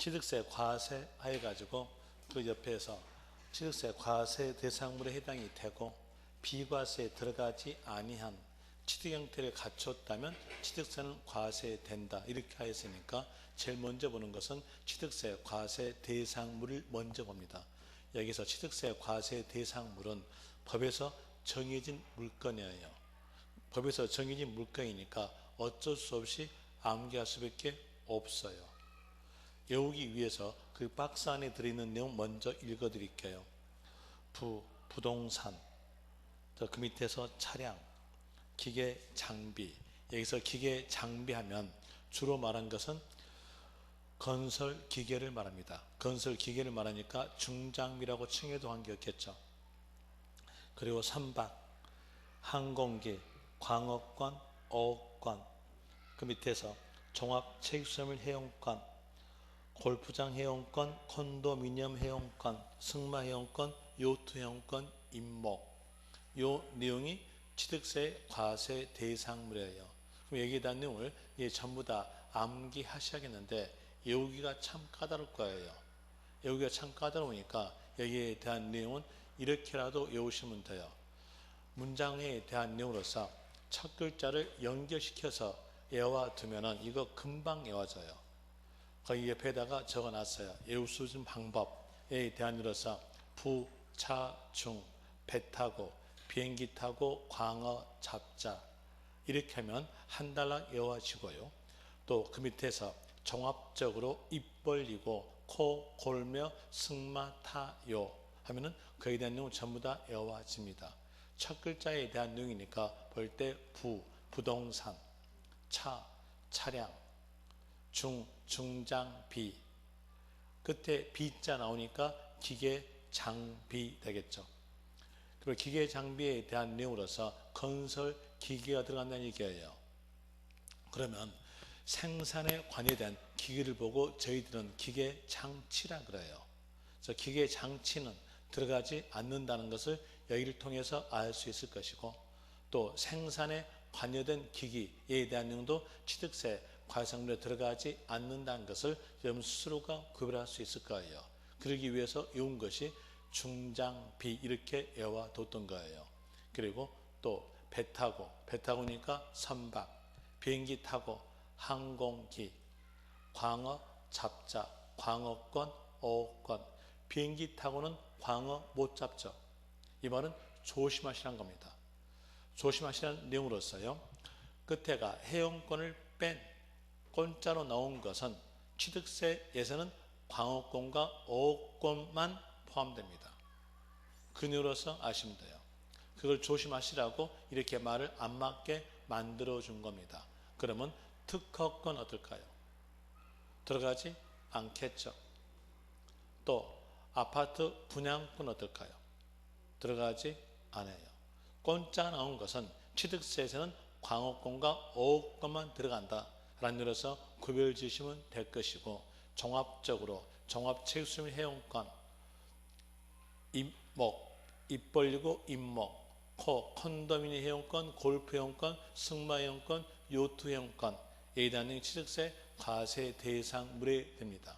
취득세 과세 해가지고 그 옆에서 취득세 과세 대상물에 해당이 되고 비과세에 들어가지 아니한 취득 형태를 갖췄다면 취득세는 과세된다 이렇게 하였으니까 제일 먼저 보는 것은 취득세 과세 대상물을 먼저 봅니다. 여기서 취득세 과세 대상물은 법에서 정해진 물건이에요. 법에서 정해진 물건이니까 어쩔 수 없이 암기할 수밖에 없어요. 외우기 위해서 그 박스 안에 들어있는 내용 먼저 읽어드릴게요. 부동산, 그 밑에서 차량, 기계, 장비. 여기서 기계, 장비 하면 주로 말한 것은 건설 기계를 말합니다. 건설 기계를 말하니까 중장비라고 칭해도 관계없겠죠. 그리고 선박, 항공기, 광업권, 어업권, 그 밑에서 종합체육시설 회원권, 골프장 회원권, 콘도미니엄 회원권, 승마 회원권, 요트 회원권, 임목. 요 내용이 취득세 과세 대상물이에요. 그럼 여기에 대한 내용을 전부 다 암기하셔야겠는데 외우기가 참 까다로울 거예요. 외우기가 참 까다로우니까 여기에 대한 내용은 이렇게라도 외우시면 돼요. 문장에 대한 내용으로서 첫 글자를 연결시켜서 외워두면은 이거 금방 외워져요. 거기 옆에다가 적어놨어요. 외울 수 있는 방법에 대한 으로서 부, 차, 중, 배 타고, 비행기 타고, 광어, 잡자 이렇게 하면 한 단락 외워지고요. 또 그 밑에서 종합적으로 입 벌리고 코 골며 승마 타요 하면은 그에 대한 내용 전부 다 외워집니다. 첫 글자에 대한 내용이니까 볼 때 부, 부동산, 차, 차량, 중, 중장비, 끝에 비자 나오니까 기계, 장비 되겠죠. 그리고 기계, 장비에 대한 내용으로서 건설 기계가 들어간다는 얘기예요. 그러면 생산에 관여된 기계를 보고 저희들은 기계 장치라 그래요. 그래서 기계 장치는 들어가지 않는다는 것을 여기를 통해서 알 수 있을 것이고 또 생산에 관여된 기기에 대한 내용도 취득세 과세상물에 들어가지 않는다는 것을 여러분 스스로가 구별할 수 있을 거예요. 그러기 위해서 외운 것이 중장비 이렇게 외워뒀던 거예요. 그리고 또 배 타고니까 선박, 비행기 타고 항공기, 광어, 잡자, 광어권, 어권. 비행기 타고는 광어 못 잡죠. 이 말은 조심하시라는 겁니다. 조심하시라는 내용으로서요. 끝에가 해용권을 뺀 건자로 나온 것은 취득세에서는 광어권과 어권만 포함됩니다. 그 이유로서 아시면 돼요. 그걸 조심하시라고 이렇게 말을 안 맞게 만들어준 겁니다. 그러면 특허권 어떨까요? 들어가지 않겠죠. 또 아파트 분양권 어떨까요? 들어가지 않아요. 건짜 나온 것은 취득세에서는 광어권과 어업권만 들어간다 라는 의미로서 구별 지으시면 될 것이고 종합적으로 종합체육시설 회원권, 입목, 입 벌리고 입목, 코, 콘도미니엄 회원권, 골프 회원권, 승마 회원권, 요트 회원권 에 대한 취득세 과세 대상물이 됩니다.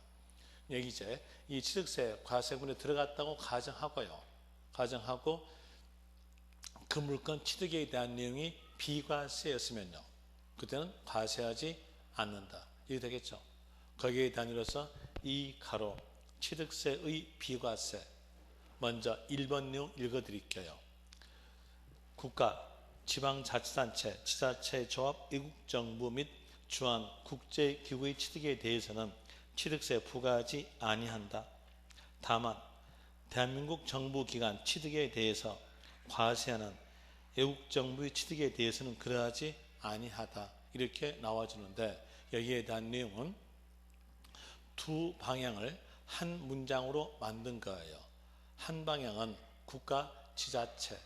여기 이제 이 취득세 과세분에 들어갔다고 가정하고요. 가정하고 그 물건 취득에 대한 내용이 비과세였으면요. 그때는 과세하지 않는다. 이게 되겠죠. 거기에 대한 이로서 이 가로 취득세의 비과세. 먼저 1번 내용 읽어드릴게요. 국가, 지방자치단체, 지자체 조합, 외국정부 및 주한 국제기구의 취득에 대해서는 취득세 부과하지 아니한다. 다만 대한민국 정부기관 취득에 대해서 과세하는 외국정부의 취득에 대해서는 그러하지 아니하다. 이렇게 나와주는데 여기에 대한 내용은 두 방향을 한 문장으로 만든 거예요. 한 방향은 국가, 지자체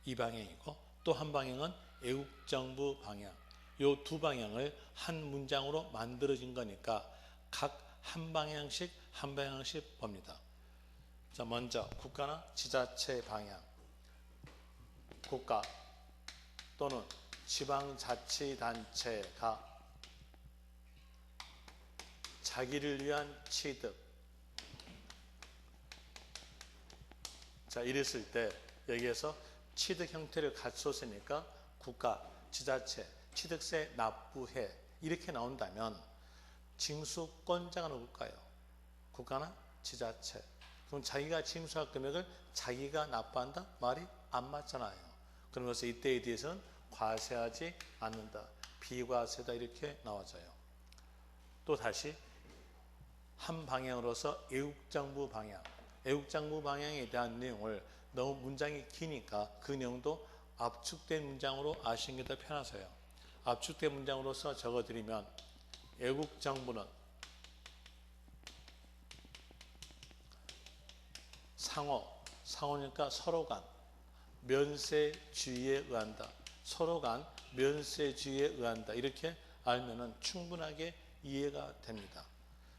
이 방향이고 또 한 방향은 외국정부 방향. 이 두 방향을 한 문장으로 만들어진 거니까 각 한 방향씩 봅니다. 자, 먼저 국가나 지자체 방향. 국가 또는 지방자치단체가 자기를 위한 취득. 자, 이랬을 때 여기에서 취득 형태를 갖췄으니까 국가, 지자체, 취득세 납부해 이렇게 나온다면 징수권자가 누굴까요? 국가나 지자체. 그럼 자기가 징수할 금액을 자기가 납부한다? 말이 안 맞잖아요. 그러면서 이때에 대해서는 과세하지 않는다. 비과세다 이렇게 나와져요. 또 다시 한 방향으로서 애국장부 방향. 애국장부 방향에 대한 내용을 너무 문장이 기니까 그 내용도 압축된 문장으로 아시는 게 더 편하세요. 압축된 문장으로서 적어드리면 애국장부는 상호니까 서로 간 면세주의에 의한다. 서로 간 면세주의에 의한다. 이렇게 알면은 충분하게 이해가 됩니다.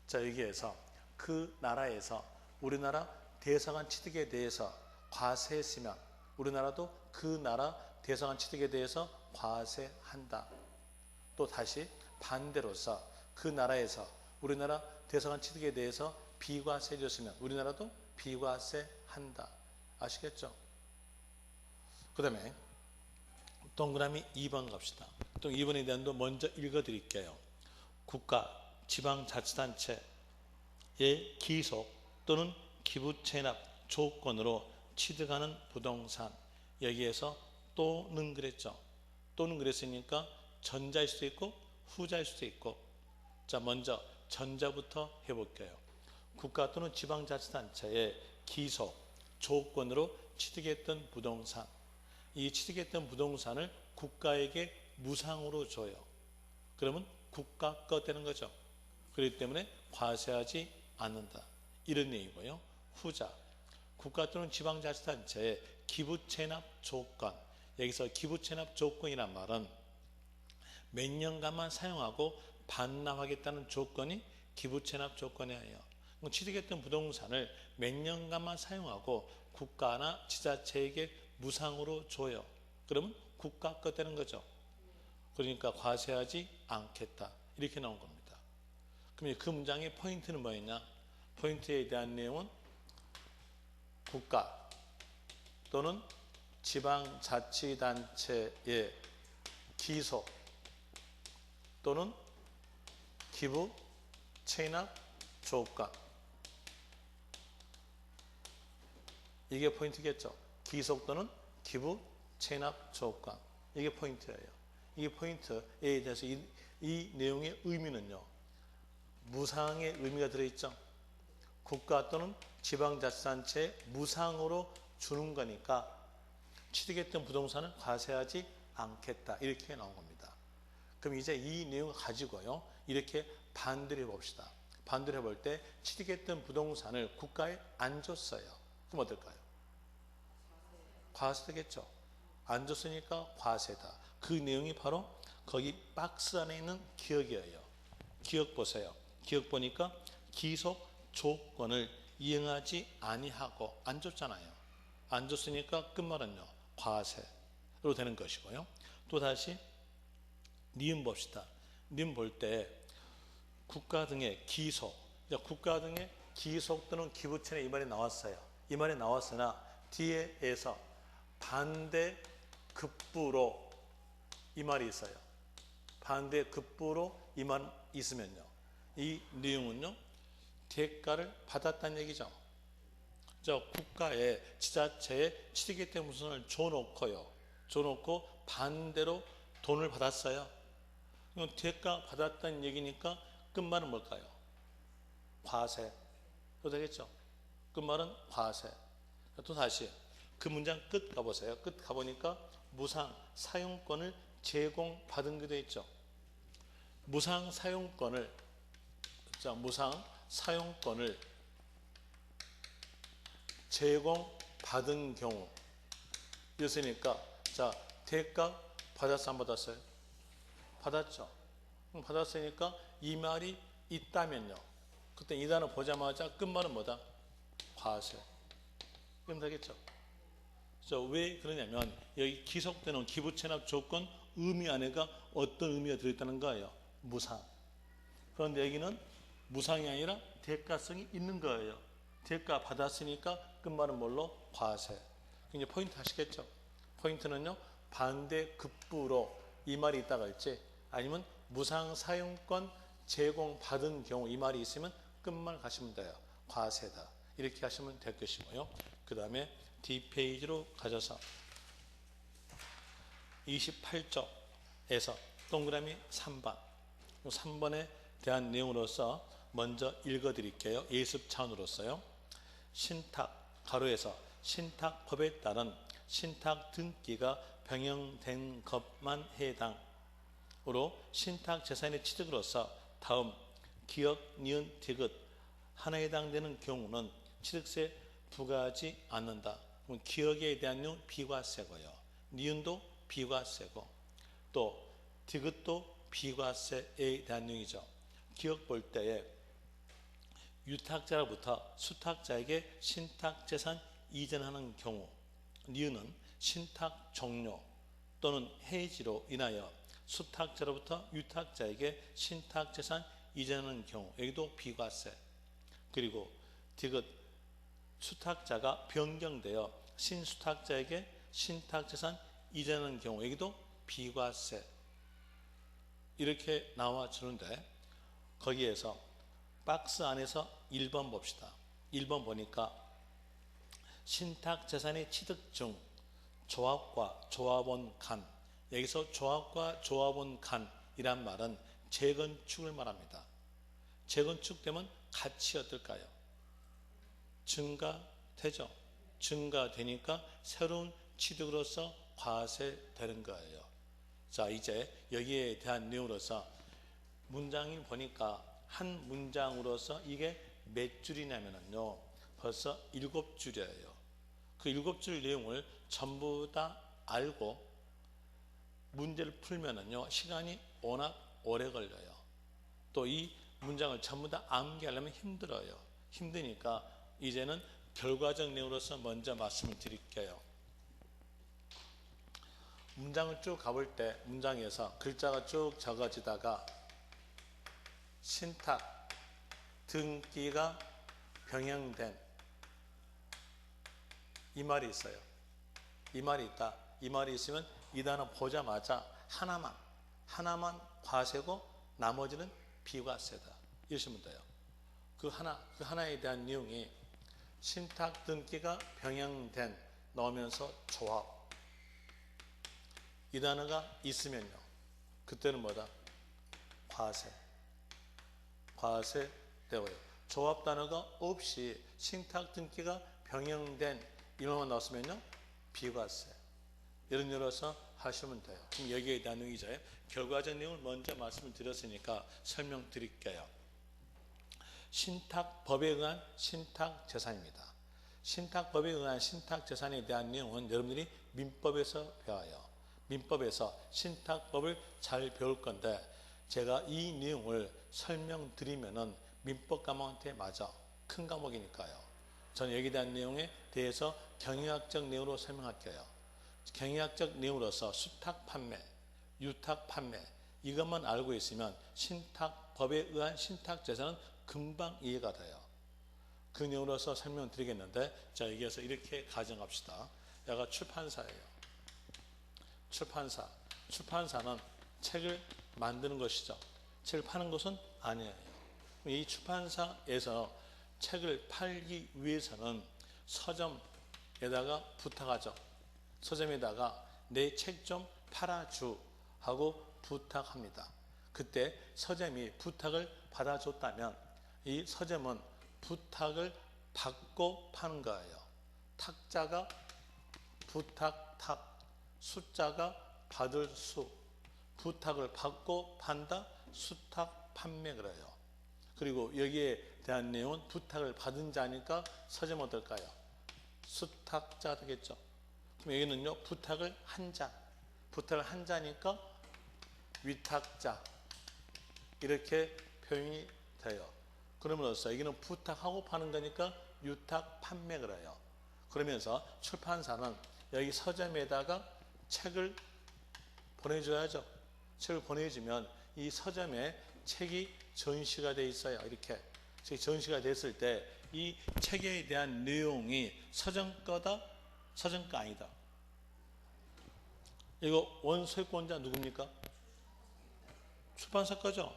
자, 여기에서 그 나라에서 우리나라 대사관 취득에 대해서 과세했으면 우리나라도 그 나라 대사관 취득에 대해서 과세한다. 또 다시 반대로서 그 나라에서 우리나라 대사관 취득에 대해서 비과세해줬으면 우리나라도 비과세한다. 아시겠죠? 그 다음에 동그라미 2번 갑시다. 또 2번에 대한도 먼저 읽어드릴게요. 국가, 지방자치단체의 기속 또는 기부채납 조건으로 취득하는 부동산. 여기에서 또는 그랬죠. 또는 그랬으니까 전자일 수도 있고 후자일 수도 있고. 자, 먼저 전자부터 해볼게요. 국가 또는 지방자치단체의 기속 조건으로 취득했던 부동산. 이 취득했던 부동산을 국가에게 무상으로 줘요. 그러면 국가 거 되는 거죠. 그렇기 때문에 과세하지 않는다. 이런 얘기고요. 후자, 국가 또는 지방자치단체의 기부채납 조건. 여기서 기부채납 조건이란 말은 몇 년간만 사용하고 반납하겠다는 조건이 기부채납 조건이에요. 취득했던 부동산을 몇 년간만 사용하고 국가나 지자체에게 무상으로 줘요. 그러면 국가 거 되는 거죠. 그러니까 과세하지 않겠다. 이렇게 나온 겁니다. 그럼 그 문장의 포인트는 뭐였냐? 포인트에 대한 내용은 국가 또는 지방자치단체의 기속 또는 기부 체납 조건. 이게 포인트겠죠. 기속 또는 기부 체납 조건. 이게 포인트예요. 이 포인트에 대해서 이 내용의 의미는요. 무상의 의미가 들어있죠. 국가 또는 지방자치단체에 무상으로 주는 거니까 취득했던 부동산을 과세하지 않겠다. 이렇게 나온 겁니다. 그럼 이제 이 내용을 가지고요. 이렇게 반대로 해봅시다. 반대로 해볼 때 취득했던 부동산을 국가에 안 줬어요. 그럼 어떨까요? 과세되겠죠. 안 줬으니까 과세다. 그 내용이 바로 거기 박스 안에 있는 기억이에요. 기억 보세요. 기억 보니까 기속 조건을 이행하지 아니하고 안 줬잖아요. 안 줬으니까 끝말은요. 과세로 되는 것이고요. 또다시 니은 봅시다. 니은 볼 때 국가 등의 기속, 국가 등의 기속 또는 기부채는 이 말이 나왔어요. 이 말이 나왔으나 뒤에서 반대 급부로 이 말이 있어요. 반대 급부로 이 말 있으면요. 이 내용은요. 대가를 받았다는 얘기죠. 국가에 지자체에 취득했던 무선을 줘놓고요. 줘놓고 반대로 돈을 받았어요. 그럼 대가 받았다는 얘기니까 끝말은 뭘까요? 과세. 또 되겠죠? 끝말은 과세. 또 다시 그 문장 끝 가보세요. 끝 가보니까 무상 사용권을 제공받은 게 되어 있죠. 무상 사용권을 제공받은 경우. 이랬으니까 대가 받았어 안 받았어요? 받았죠. 받았으니까 이 말이 있다면요. 그때 이 단어 보자마자 끝말은 뭐다? 과세. 그럼 되겠죠. 왜 그러냐면 여기 기속되는 기부채납 조건 의미 안에가 어떤 의미가 들어있다는 거예요? 무상. 그런데 여기는 무상이 아니라 대가성이 있는 거예요. 대가 받았으니까 끝말은 뭘로? 과세. 이제 포인트 아시겠죠? 포인트는요, 반대급부로 이 말이 있다가 있지, 아니면 무상 사용권 제공받은 경우 이 말이 있으면 끝말 가시면 돼요. 과세다. 이렇게 하시면 될 것이고요. 그 다음에 D페이지로 가셔서 28쪽에서 동그라미 3번, 3번에 대한 내용으로서 먼저 읽어드릴게요. 예습 차원으로서요. 신탁, 가로에서 신탁법에 따른 신탁 등기가 병행된 것만 해당으로 신탁 재산의 취득으로서 다음 기억, 니은, 디귿 하나에 해당되는 경우는 취득세 부과하지 않는다. 그럼 기억에 대한 내용 비과세고요. 니은도 비과세고 또 디귿도 비과세에 대한 내용이죠. 기억 볼 때에 유탁자로부터 수탁자에게 신탁재산 이전하는 경우, 니은은 신탁 종료 또는 해지로 인하여 수탁자로부터 유탁자에게 신탁재산 이전하는 경우, 여기도 비과세. 그리고 디귿, 수탁자가 변경되어 신수탁자에게 신탁재산 이전하는 경우, 여기도 비과세. 이렇게 나와주는데 거기에서 박스 안에서 1번 봅시다. 1번 보니까 신탁재산의 취득 중 조합과 조합원 간, 여기서 조합과 조합원 간이란 말은 재건축을 말합니다. 재건축되면 가치 어떨까요? 증가되죠. 증가되니까 새로운 취득으로서 과세되는 거예요. 자, 이제 여기에 대한 내용으로서 문장이 보니까 한 문장으로서 이게 몇 줄이냐면요, 벌써 7줄이에요. 그 7줄 내용을 전부 다 알고 문제를 풀면은요, 시간이 워낙 오래 걸려요. 또 이 문장을 전부 다 암기하려면 힘들어요. 힘드니까 이제는 결과적 내용으로서 먼저 말씀을 드릴게요. 문장을 쭉 가볼 때 문장에서 글자가 쭉 적어지다가 신탁 등기가 병행된 이 말이 있어요. 이 말이 있다. 이 말이 있으면 이 단어 보자마자 하나만 과세고 나머지는 비과세다. 이러시면 돼요. 그 하나에 대한 내용이 신탁 등기가 병행된 넣으면서 조합. 이 단어가 있으면요, 그때는 뭐다? 과세 되고요. 조합 단어가 없이 신탁 등기가 병행된 이놈만 넣었으면요, 비과세. 이런 식으로서 하시면 돼요. 그럼 여기에 대한 내용이죠. 결과적 내용을 먼저 말씀을 드렸으니까 설명드릴게요. 신탁법에 의한 신탁재산입니다. 신탁법에 의한 신탁재산에 대한 내용은 여러분들이 민법에서 배워요. 민법에서 신탁법을 잘 배울 건데 제가 이 내용을 설명드리면은 민법 과목한테 맞아. 큰 과목이니까요. 저는 여기에 대한 내용에 대해서 경영학적 내용으로 설명할게요. 경영학적 내용으로서 수탁 판매, 유탁 판매 이것만 알고 있으면 신탁법에 의한 신탁재산은 금방 이해가 돼요. 그 내용으로서 설명드리겠는데, 자, 여기에서 이렇게 가정합시다. 여기가 출판사예요. 출판사는 책을 만드는 것이죠. 책을 파는 것은 아니에요. 이 출판사에서 책을 팔기 위해서는 서점에다가 부탁하죠. 서점에다가 내 책 좀 팔아주 하고 부탁합니다. 그때 서점이 부탁을 받아줬다면 이 서점은 부탁을 받고 파는 거예요. 탁자가 부탁 탁, 숫자가 받을 수, 부탁을 받고 판다, 수탁 판매 그래요. 그리고 여기에 대한 내용은 부탁을 받은 자니까 서점 어떨까요? 수탁자 되겠죠. 그럼 여기는요, 부탁을 한 자니까 위탁자 이렇게 표현이 돼요. 그러면서 여기는 부탁하고 파는 거니까 유탁 판매 그래요. 그러면서 출판사는 여기 서점에다가 책을 보내줘야죠. 책을 보내주면 이 서점에 책이 전시가 돼 있어요. 이렇게 전시가 됐을 때 이 책에 대한 내용이 서정 거다, 서정 거 아니다. 이거 원소유권자 누굽니까? 출판사 거죠.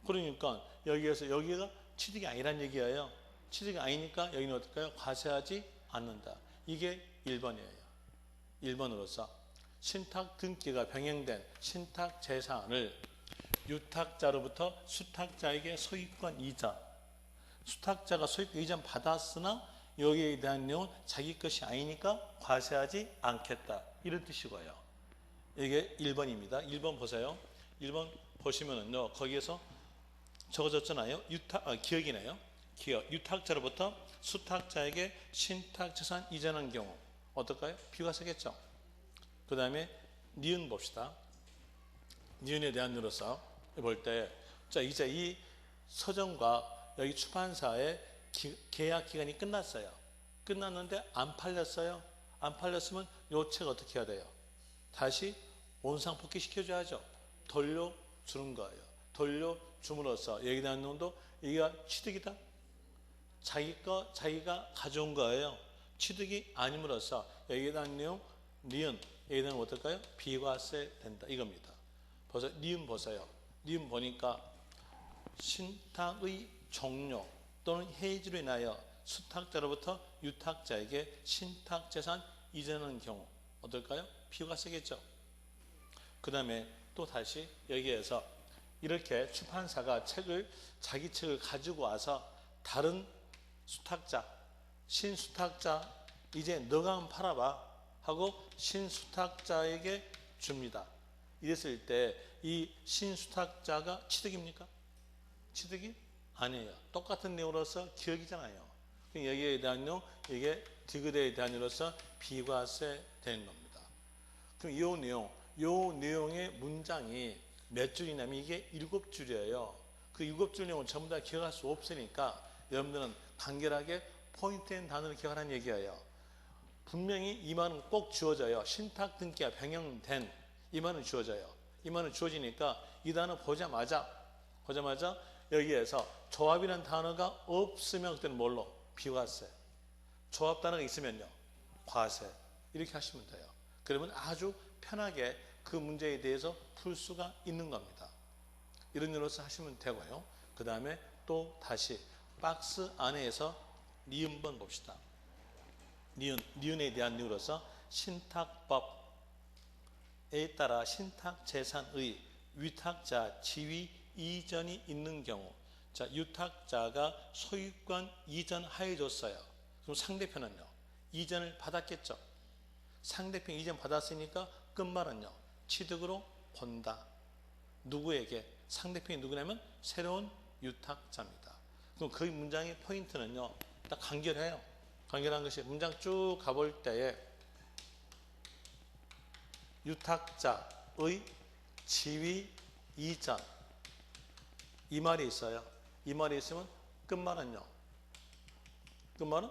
그러니까 여기가 취득이 아니란 얘기예요. 취득이 아니니까 여기는 어떨까요? 과세하지 않는다. 이게 1번이에요. 1번으로서 신탁 등기가 병행된 신탁 재산을 유탁자로부터 수탁자에게 소유권 이전, 수탁자가 소유권 이전 받았으나 여기에 대한 내용은 자기 것이 아니니까 과세하지 않겠다. 이런 뜻이고요. 이게 1번입니다. 1번 보세요. 1번 보시면은요, 거기에서 적어졌잖아요. 기억이네요. 기억. 유탁자로부터 수탁자에게 신탁재산 이전한 경우 어떨까요? 비과세겠죠. 그 다음에 니은 봅시다. 니은에 대한 누로서 볼 때, 자, 이제 이 서정과 여기 출판사의 계약 기간이 끝났어요. 끝났는데 안 팔렸어요. 안 팔렸으면 요 책 어떻게 해야 돼요? 다시 원상복귀 시켜줘야죠. 돌려주는 거예요. 돌려줌으로써 여기에 대한 내용도 여기가 취득이다. 자기가 가져온 거예요. 취득이 아님으로써 여기에 대한 내용, 니은, 여기에 대한 어떨까요? 비과세 된다. 이겁니다. 보세요. 니은 보세요. 니은 보니까 신탁의 종료 또는 해지로 인하여 수탁자로부터 유탁자에게 신탁재산 이전하는 경우 어떨까요? 비과세겠죠. 그 다음에 또 다시 여기에서 이렇게 출판사가 자기 책을 가지고 와서 다른 수탁자, 신수탁자 이제 너가 한번 팔아봐 하고 신수탁자에게 줍니다. 이랬을 때 이 신수탁자가 취득입니까? 취득이 아니에요. 똑같은 내용으로서 기억이잖아요. 여기에 대한 내용, 이게 디귿에 대한 내용으로서 비과세 되는 겁니다. 그럼 이 내용의 문장이 몇 줄이냐면 이게 7줄이에요. 그 7줄 내용은 전부 다 기억할 수 없으니까 여러분들은 간결하게 포인트된 단어를 기억하라는 얘기예요. 분명히 이 말은 꼭 주어져요. 신탁 등기가 병행된 이 말은 주어져요. 이 말은 주어지니까 이 단어 보자마자 여기에서 조합이라는 단어가 없으면 그때는 뭘로? 비과세. 조합 단어가 있으면요, 과세. 이렇게 하시면 돼요. 그러면 아주 편하게 그 문제에 대해서 풀 수가 있는 겁니다. 이런 일로서 하시면 되고요. 그 다음에 또 다시 박스 안에서 니은번 봅시다. 니은에 대한 이유로서 신탁법에 따라 신탁재산의 위탁자 지위 이전이 있는 경우, 자, 유탁자가 소유권 이전하여 줬어요. 그럼 상대편은요, 이전을 받았겠죠. 상대편 이전 받았으니까 끝말은요, 취득으로 본다. 누구에게? 상대편이 누구냐면 새로운 유탁자입니다. 그럼 그 문장의 포인트는요, 딱 간결해요. 간결한 것이 문장 쭉 가볼 때에 유탁자의 지위 이전 이 말이 있어요. 이 말이 있으면 끝말은요. 끝말은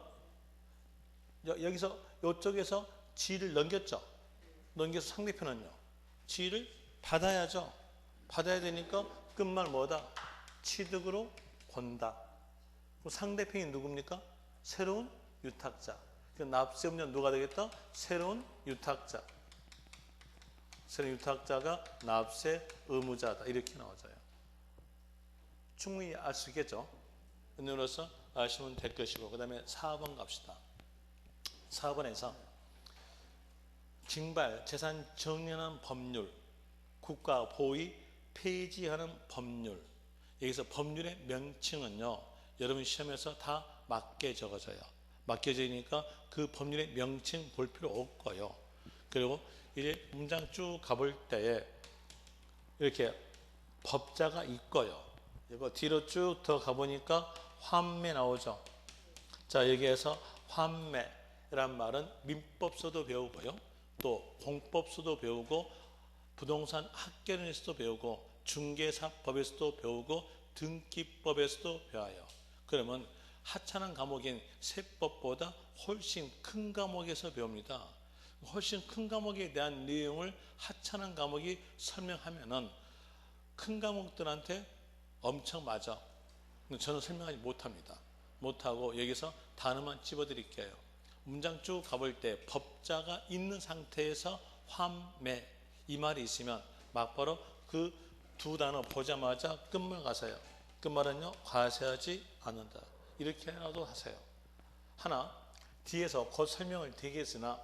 여기서 이쪽에서 지위를 넘겼죠. 넘겨서 상대편은요. 지위를 받아야죠. 받아야 되니까 끝말 뭐다? 취득으로 본다. 그럼 상대편이 누굽니까? 새로운 유탁자. 납세 없는 누가 되겠다? 새로운 유탁자. 새로운 유탁자가 납세 의무자다. 이렇게 나와져요. 충분히 알 수 있겠죠. 은으로서 아시면 될 것이고, 그 다음에 4번 갑시다. 4번에서 징발, 재산 정리하는 법률, 국가 보위 폐지하는 법률. 여기서 법률의 명칭은요, 여러분 시험에서 다 맞게 적어져요. 맡겨지니까 그 법률의 명칭 볼 필요 없고요. 그리고 이제 문장 쭉 가볼 때에 이렇게 법자가 있고요. 이거 뒤로 쭉 더 가보니까 환매 나오죠. 자, 여기에서 환매란 말은 민법서도 배우고요. 또 공법서도 배우고 부동산 학개론에서도 배우고 중개사법에서도 배우고 등기법에서도 배워요. 그러면 하찮은 과목인 세법보다 훨씬 큰 과목에서 배웁니다. 훨씬 큰 과목에 대한 내용을 하찮은 과목이 설명하면은 큰 과목들한테 엄청 맞아. 근데 저는 설명하지 못합니다. 못하고 여기서 단어만 집어드릴게요. 문장 쭉 가볼 때 법자가 있는 상태에서 환매 이 말이 있으면 막바로 그 두 단어 보자마자 끝말 가세요. 끝말은요 과세하지 않는다. 이렇게라도 하세요. 하나 뒤에서 곧 설명을 드리겠으나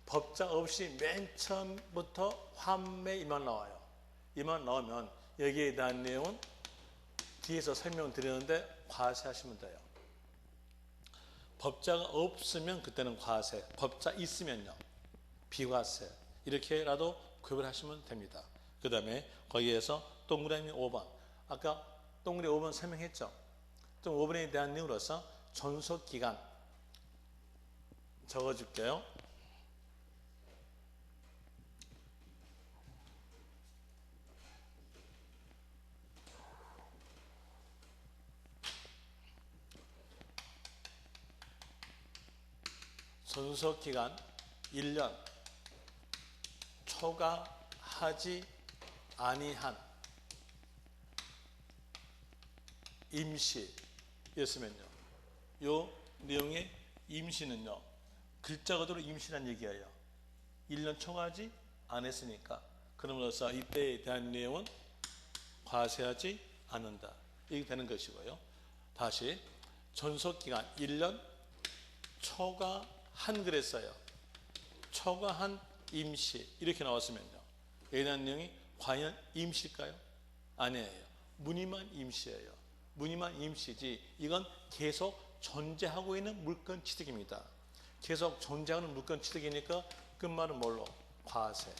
법자 없이 맨 처음부터 환매 이 말 나와요. 이 말 나오면 여기에 대한 내용은 뒤에서 설명드리는데 과세하시면 돼요. 법자가 없으면 그때는 과세, 법자 있으면요 비과세 이렇게라도 구별하시면 됩니다. 그 다음에 거기에서 동그라미 5번 아까 동그라미 5번 설명했죠. 또 5번에 대한 내용으로서 존속기간 적어줄게요. 존속기간 1년 초과하지 아니한 임시였으면요. 요 내용의 임시는요. 글자 그대로 임시란 얘기예요. 1년 초과하지 않았으니까. 그러므로서 이때에 대한 내용은 과세하지 않는다. 이렇게 되는 것이고요. 다시 존속기간 1년 초과한 그랬어요. 초과한 임시 이렇게 나왔으면요. 여기에 대한 내용이 과연 임시일까요? 아니에요. 무늬만 임시예요. 무늬만 임시지 이건 계속 존재하고 있는 물건 취득입니다. 계속 존재하는 물건 취득이니까 끝말은 뭘로? 과세.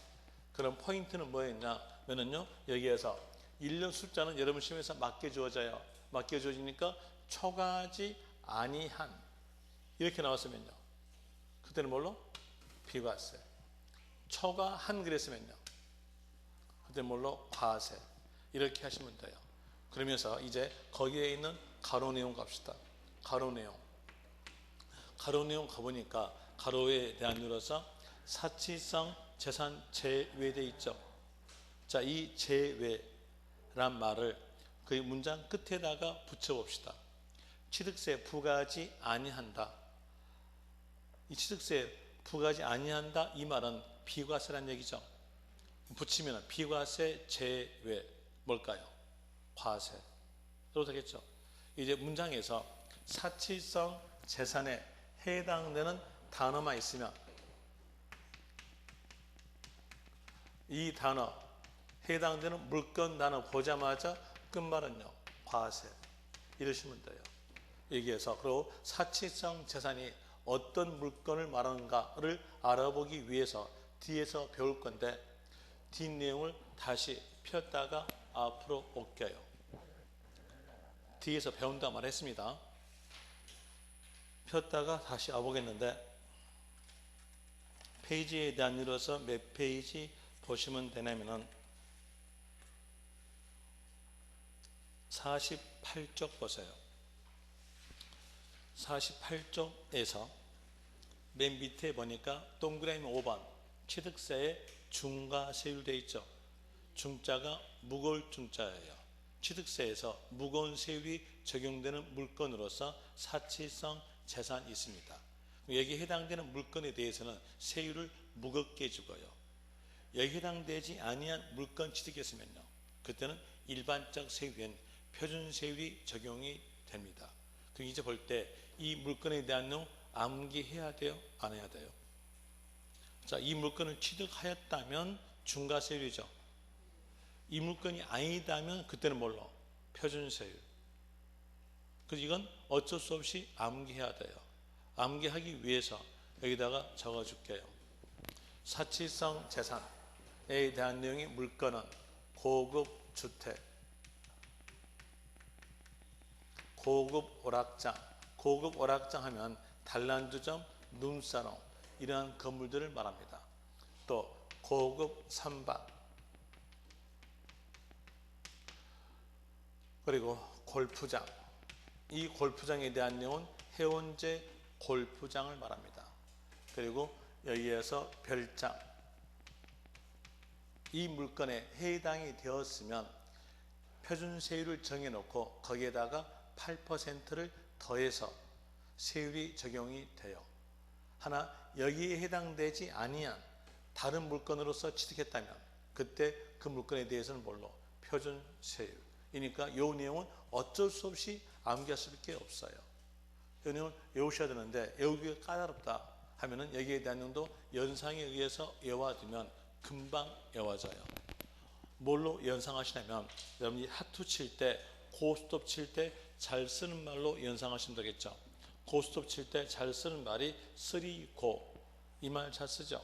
그럼 포인트는 뭐였냐면요. 여기에서 1년 숫자는 여러분 시험에서 맞게 주어져요. 맞게 주어지니까 초과하지 아니한 이렇게 나왔으면요. 그때는 뭘로? 비과세. 초과한 그랬으면요. 그때는 뭘로? 과세. 이렇게 하시면 돼요. 그러면서 이제 거기에 있는 가로 내용 갑시다. 가로 내용. 가로 내용 가보니까 가로에 대한 이유로서 사치성 재산 제외되어 있죠. 자, 이 제외란 말을 그 문장 끝에다가 붙여봅시다. 취득세 부과하지 아니한다. 이 취득세 부과하지 아니한다 이 말은 비과세란 얘기죠. 붙이면 비과세 제외 뭘까요? 과세. 그래도 되겠죠. 이제 문장에서 사치성 재산에 해당되는 단어만 있으면 이 단어 해당되는 물건 단어 보자마자 끝말은요 과세 이러시면 돼요. 여기에서 그리고 사치성 재산이 어떤 물건을 말하는가를 알아보기 위해서 뒤에서 배울 건데 뒷내용을 다시 폈다가 앞으로 옮겨요. 뒤에서 배운다 말했습니다. 폈다가 다시 와보겠는데 페이지에 대한 이유로서 몇 페이지 보시면 되냐면은 48쪽 보세요. 48쪽에서 맨 밑에 보니까 동그라미 5번 취득세에 중과세율 되어 있죠. 중자가 무거울 중자예요. 취득세에서 무거운 세율이 적용되는 물건으로서 사치성 재산이 있습니다. 여기에 해당되는 물건에 대해서는 세율을 무겁게 주고요. 여기에 해당되지 아니한 물건 취득했으면요. 그때는 일반적 세율인 표준세율이 적용이 됩니다. 그럼 이제 볼 때 이 물건에 대한 내용 암기해야 돼요? 안 해야 돼요? 자, 이 물건을 취득하였다면 중과세율이죠. 이 물건이 아니다면 그때는 뭘로? 표준세율. 그래서 이건 어쩔 수 없이 암기해야 돼요. 암기하기 위해서 여기다가 적어줄게요. 사치성 재산에 대한 내용이 물건은 고급 주택, 고급 오락장, 고급 오락장 하면 단란주점, 눈사롱 이러한 건물들을 말합니다. 또 고급 선박 그리고 골프장, 이 골프장에 대한 내용은 해운제 골프장을 말합니다. 그리고 여기에서 별장, 이 물건에 해당이 되었으면 표준 세율을 정해놓고 거기에다가 8%를 더해서 세율이 적용이 돼요. 하나 여기에 해당되지 아니한 다른 물건으로서 취득했다면 그때 그 물건에 대해서는 뭘로? 표준 세율이니까 이 내용은 어쩔 수 없이 암기할 수밖에 없어요. 이 내용을 외우셔야 되는데 외우기가 까다롭다 하면은 여기에 대한 내용도 연상에 의해서 외워두면 금방 외워져요. 뭘로 연상하시냐면 여러분이 하투 칠 때, 고스톱 칠 때 잘 쓰는 말로 연상하시면 되겠죠. 고스톱 칠 때 잘 쓰는 말이 쓰리고, 이 말 잘 쓰죠.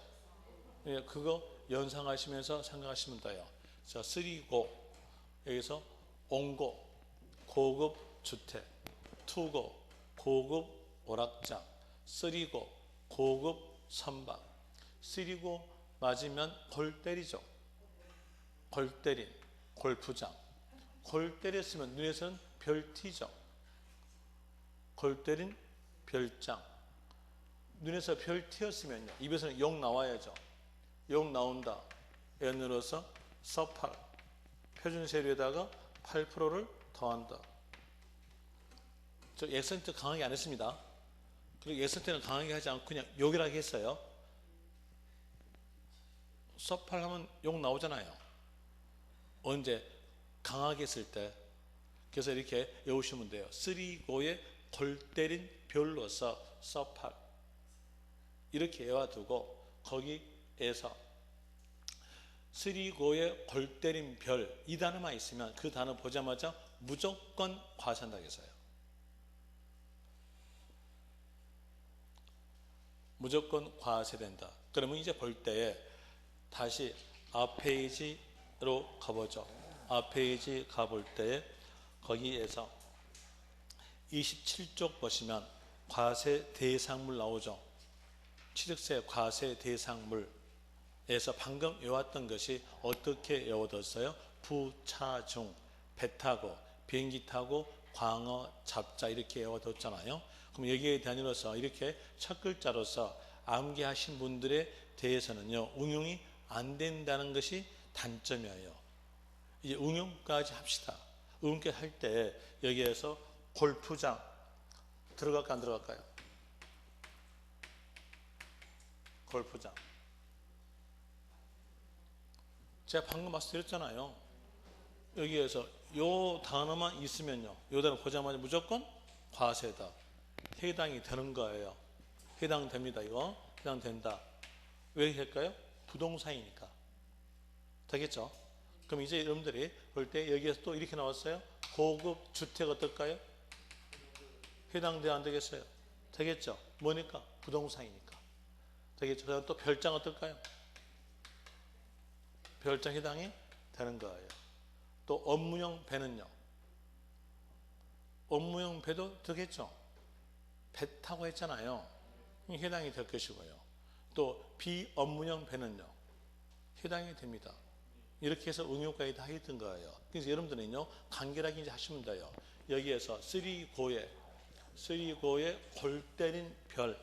그거 연상하시면서 생각하시면 돼요. 자, 쓰리고, 여기서 온고, 고급 주택, 투고, 고급 오락장, 쓰리고, 고급 선박. 쓰리고 맞으면 골 때리죠. 골 때린, 골프장. 골 때렸으면 눈에서는 별티죠. 골 때린 별장. 눈에서 별 튀었으면요. 입에서는 욕 나와야죠. 욕 나온다. 예를 들어서 서8 표준 세율에다가 8%를 더한다. 저 예선때 강하게 안 했습니다. 그리고 예선때는 강하게 하지 않고 그냥 욕이라고 했어요. 서8 하면 욕 나오잖아요. 언제? 강하게 했을 때. 그래서 이렇게 외우시면 돼요. 쓰리고에 골 때린 별로서 서8 이렇게 외워두고 거기에서 쓰리고에 골 때린 별 이 단어만 있으면 그 단어 보자마자 무조건 과세한다고 했어요. 무조건 과세된다. 그러면 이제 볼 때에 다시 앞 페이지로 가보죠. 앞 페이지 가볼 때에 거기에서 27쪽 보시면 과세 대상물 나오죠. 취득세 과세 대상물에서 방금 외웠던 것이 어떻게 외워뒀어요? 부차중, 배 타고, 비행기 타고, 광어, 잡자 이렇게 외워뒀잖아요. 그럼 여기에 대해서 이렇게 첫 글자로서 암기하신 분들에 대해서는요, 응용이 안 된다는 것이 단점이에요. 이제 응용까지 합시다. 응용까지 할 때 여기에서 골프장 들어갈까 안 들어갈까요? 골프장. 제가 방금 말씀드렸잖아요. 여기에서 요 단어만 있으면요. 요 단어 보자마자 무조건 과세다. 해당이 되는 거예요. 해당됩니다. 이거 해당된다. 왜 할까요? 부동산이니까. 되겠죠? 그럼 이제 여러분들이 볼 때 여기에서 또 이렇게 나왔어요. 고급 주택 어떨까요? 해당돼 안 되겠어요? 되겠죠? 뭐니까? 부동산이니까. 되겠죠? 그다음 또 별장 어떨까요? 별장 해당이 되는 거예요. 또 업무용 배는요. 업무용 배도 되겠죠? 배 타고 했잖아요. 해당이 될 것이고요. 또 비업무용 배는요. 해당이 됩니다. 이렇게 해서 응용까지 다 했던 거예요. 그래서 여러분들은요. 간결하게 이제 하시면 돼요. 여기에서 쓰리고에 골 때린 별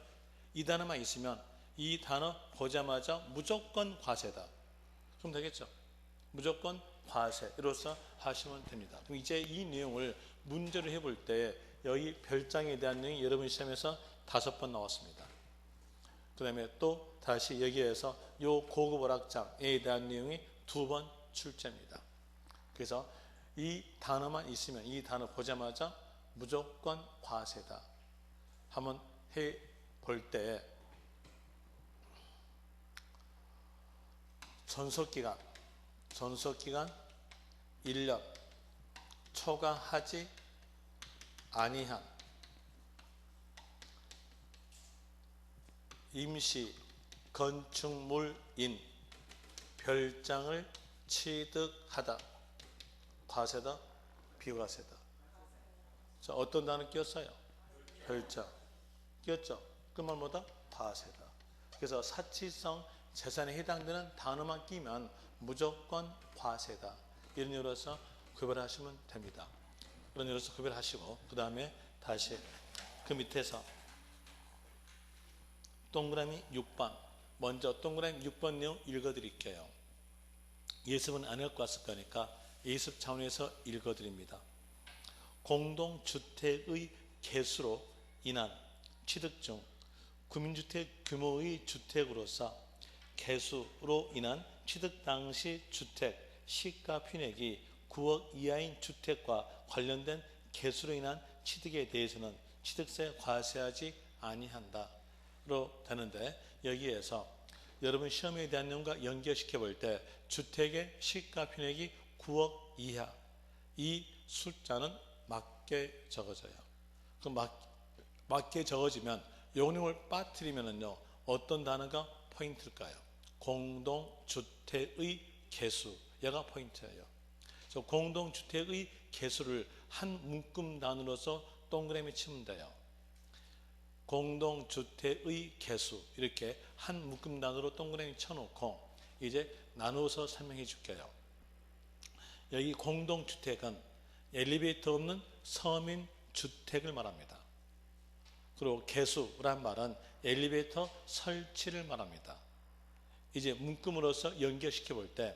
이 단어만 있으면 이 단어 보자마자 무조건 과세다. 그럼 되겠죠? 무조건 과세 이로써 하시면 됩니다. 그럼 이제 이 내용을 문제로 해볼 때 여기 별장에 대한 내용이 여러분 시험에서 5번 나왔습니다. 그 다음에 또 다시 여기에서 요 고급 오락장에 대한 내용이 2번 출제입니다. 그래서 이 단어만 있으면 이 단어 보자마자 무조건 과세다. 한번 해볼 때 존속기간 1년 초과하지 아니한 임시 건축물인 별장을 취득하다. 과세다, 비과세다. 자, 어떤 단어 끼었어요? 별장. 끼었죠? 그 말 뭐다? 과세다. 그래서 사치성 재산에 해당되는 단어만 끼면 무조건 과세다. 이런 이유로서 구별하시면 됩니다. 이런 이유로서 구별하시고 그 다음에 다시 그 밑에서 동그라미 6번 먼저 동그라미 6번 내용 읽어드릴게요. 예습은 안 해갖고 왔을 거니까 예습 차원에서 읽어드립니다. 공동주택의 개수로 인한 취득 중 구민주택 규모의 주택으로서 개수로 인한 취득 당시 주택 시가 표준액이 9억 이하인 주택과 관련된 개수로 인한 취득에 대해서는 취득세 과세하지 아니한다로 되는데, 여기에서 여러분 시험에 대한 내용과 연결시켜 볼 때 주택의 시가 표준액이 9억 이하, 이 숫자는 맞게 적어져요. 그 맞게 적어지면 용량을 빠뜨리면은요, 어떤 단어가 포인트일까요? 공동주택의 개수, 얘가 포인트예요. 그래서 공동주택의 개수를 한 문금 단위로서 동그라미 치면 돼요. 공동주택의 개수, 이렇게 한 묶음 단어로 동그라미 쳐놓고 이제 나누어서 설명해 줄게요. 여기 공동주택은 엘리베이터 없는 서민주택을 말합니다. 그리고 개수란 말은 엘리베이터 설치를 말합니다. 이제 문금으로서 연결시켜 볼 때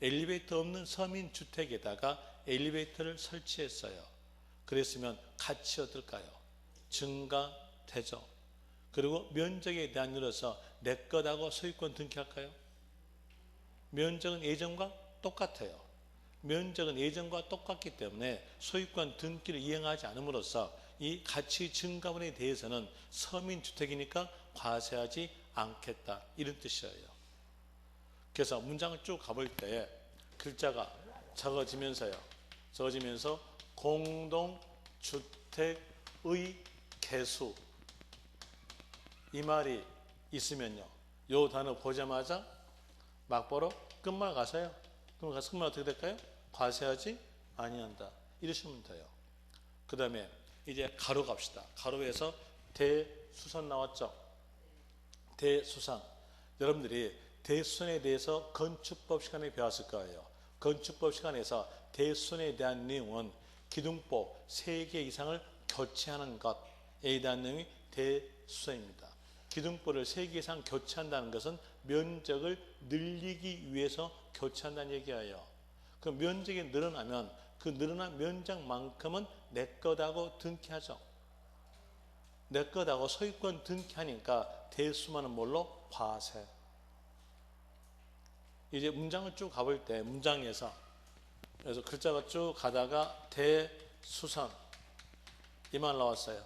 엘리베이터 없는 서민주택에다가 엘리베이터를 설치했어요. 그랬으면 가치 어떨까요? 증가되죠. 그리고 면적에 대한 일로서 내 것하고 소유권 등기할까요? 면적은 예전과 똑같아요. 면적은 예전과 똑같기 때문에 소유권 등기를 이행하지 않음으로써 이 가치 증가분에 대해서는 서민주택이니까 과세하지 않겠다, 이런 뜻이에요. 그래서 문장을 쭉 가볼 때 글자가 적어지면서 공동주택의 개수, 이 말이 있으면요, 요 단어 보자마자 막바로 끝말 가서요. 그럼 가서 끝말 어떻게 될까요? 과세하지 아니한다, 이러시면 돼요. 그 다음에 이제 가로 갑시다. 가로에서 대수선 나왔죠? 대수선. 여러분들이 대수선에 대해서 건축법 시간에 배웠을 거예요. 건축법 시간에서 대수선에 대한 내용은 기둥법 3개 이상을 교체하는 것에 대한 내용이 대수선입니다. 기둥법을 3개 이상 교체한다는 것은 면적을 늘리기 위해서 교체한다는 얘기예요. 그 면적이 늘어나면 그 늘어난 면적만큼은 내 것하고 등기하죠. 내 것하고 소유권 등기하니까 대수만은 뭘로? 과세. 이제 문장을 쭉 가볼 때 문장에서, 그래서 글자가 쭉 가다가 대수선, 이 말 나왔어요.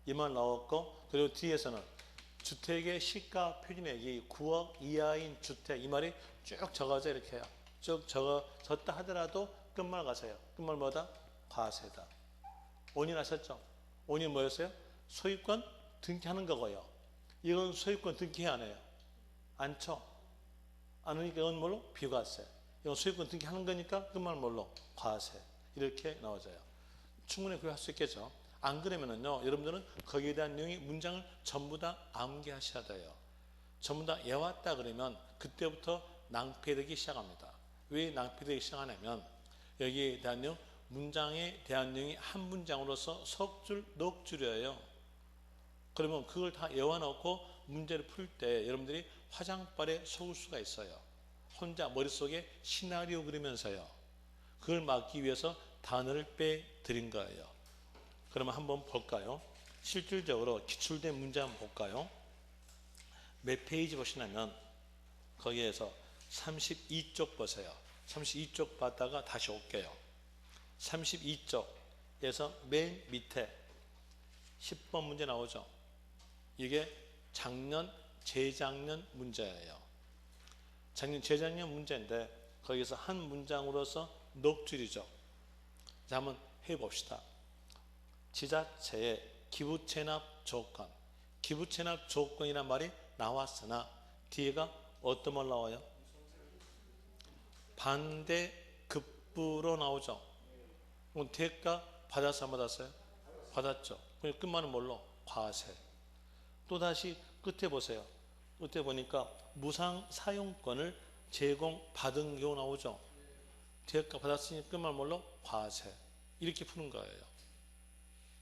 이 말 나왔고, 그리고 뒤에서는 주택의 시가 표준액이 9억 이하인 주택, 이 말이 쭉 적어져 이렇게 해요. 쭉 적어졌다 하더라도 끝말 가세요. 끝말 뭐다? 과세다. 원인하셨죠? 원인 뭐였어요? 소유권 등기하는 거고요. 이건 소유권 등기 안 해요. 안 쳐. 안 하니까 이건 뭘로? 비과세. 이건 소유권 등기하는 거니까 끝말 뭘로? 과세. 이렇게 나와져요. 충분히 그렇게 할 수 있겠죠. 안 그러면은요, 여러분들은 거기에 대한 내용이 문장을 전부 다 암기하셔야 돼요. 전부 다 외웠다 그러면 그때부터 낭패되기 시작합니다. 왜 낭패되기 시작하냐면 여기에 대한 내용, 문장에 대한 내용이 한 문장으로서 석 줄, 넉 줄이에요. 그러면 그걸 다 외워놓고 문제를 풀 때 여러분들이 화장발에 속을 수가 있어요. 혼자 머릿속에 시나리오 그리면서요. 그걸 막기 위해서 단어를 빼드린 거예요. 그러면 한번 볼까요? 실질적으로 기출된 문제 한번 볼까요? 몇 페이지 보시냐면 거기에서 32쪽 보세요. 32쪽 봤다가 다시 올게요. 32쪽에서 맨 밑에 10번 문제 나오죠. 이게 작년, 재작년 문제예요. 작년, 재작년 문제인데 거기서 한 문장으로서 넉 줄이죠. 자, 한번 해봅시다. 지자체의 기부채납 조건, 기부채납 조건이란 말이 나왔으나 뒤에가 어떤 말 나와요? 반대급부로 나오죠. 그럼 대가 받았어 안 받았어요? 받았죠. 그럼 끝말은 뭘로? 과세. 또다시 끝에 보세요. 끝에 보니까 무상 사용권을 제공받은 경우 나오죠. 대가 받았으니 끝말 뭘로? 과세. 이렇게 푸는 거예요.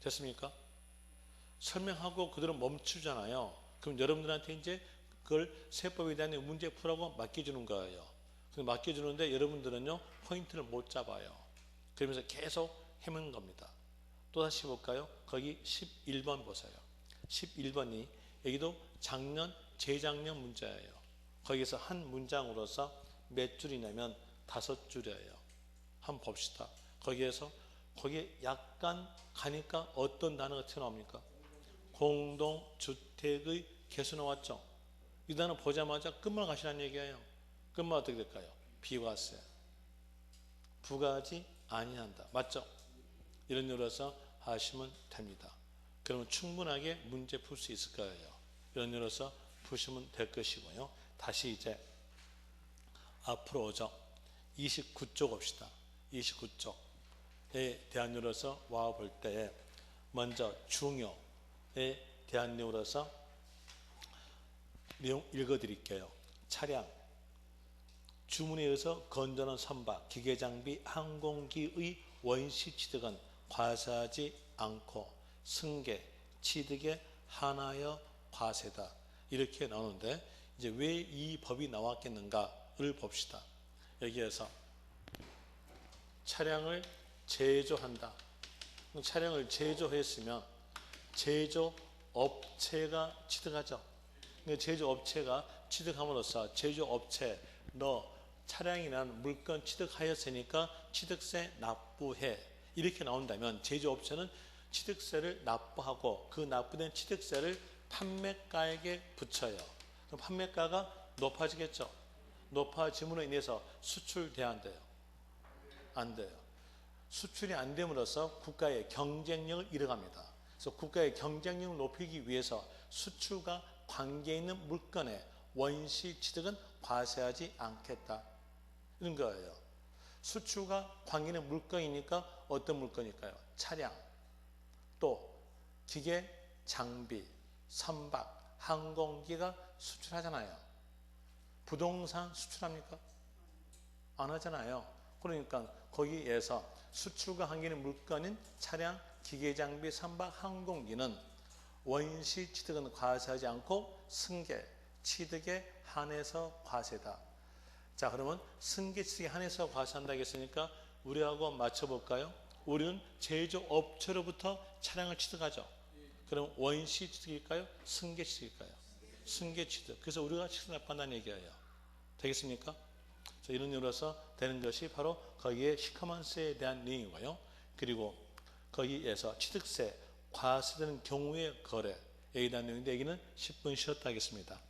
됐습니까? 설명하고 그대로 멈추잖아요. 그럼 여러분들한테 이제 그걸 세법에 대한 문제 풀라고 맡겨주는 거예요. 맡겨주는데 여러분들은요 포인트를 못 잡아요. 그러면서 계속 헤매는 겁니다. 또다시 볼까요? 거기 11번 보세요. 11번이 여기도 작년 재작년 문자예요. 거기서 한 문장으로서 몇 줄이냐면 5줄이에요. 한번 봅시다. 거기에 약간 가니까 어떤 단어가 튀어나옵니까? 공동주택의 개수 나왔죠. 이 단어 보자마자 끝만 가시라는 얘기예요. 끝만 어떻게 될까요? 비과세. 부과하지 아니한다. 맞죠? 이런 식으로서 하시면 됩니다. 그러면 충분하게 문제 풀 수 있을 거예요. 이런 식으로서 푸시면 될 것이고요. 다시 이제 앞으로 오죠. 29쪽 봅시다. 29쪽에 대한 내용으로서 와 볼 때 먼저 중요에 대한 내용으로서 내용 읽어드릴게요. 차량, 주문에 의해서 건조하는 선박, 기계장비, 항공기의 원시 취득은 과세하지 않고 승계, 취득에 한하여 과세다. 이렇게 나오는데 이제 왜 이 법이 나왔겠는가를 봅시다. 여기에서 차량을 제조한다. 차량을 제조했으면 제조업체가 취득하죠. 제조업체가 취득함으로써 제조업체 너 차량이라는 물건 취득하였으니까 취득세 납부해. 이렇게 나온다면 제조업체는 취득세를 납부하고 그 납부된 취득세를 판매가에게 붙여요. 그럼 판매가가 높아지겠죠. 높아짐으로 인해서 수출돼야 안 돼요? 안 돼요. 수출이 안 됨으로써 국가의 경쟁력을 잃어갑니다. 그래서 국가의 경쟁력을 높이기 위해서 수출과 관계 있는 물건의 원시 취득은 과세하지 않겠다. 이런 거예요. 수출과 관계 있는 물건이니까 어떤 물건일까요? 차량, 또 기계, 장비, 선박, 항공기가 수출하잖아요. 부동산 수출합니까? 안 하잖아요. 그러니까 거기에서 수출과 관계 있는 물건인 차량, 기계, 장비, 선박, 항공기는 원시 취득은 과세하지 않고 승계, 취득에 한해서 과세다. 자, 그러면 승계, 취득에 한해서 과세한다고 했으니까 우리하고 맞춰볼까요? 우리는 제조업체로부터 차량을 취득하죠. 그럼 원시 취득일까요? 승계 취득일까요? 승계 취득. 그래서 우리가 취득 납부한다는 얘기예요. 되겠습니까? 이런 이유로서 되는 것이 바로 거기에 시커먼스에 대한 내용이고요. 그리고 거기에서 취득세, 과세되는 경우의 거래에 대한 내용인데 여기는 10분 쉬었다 하겠습니다.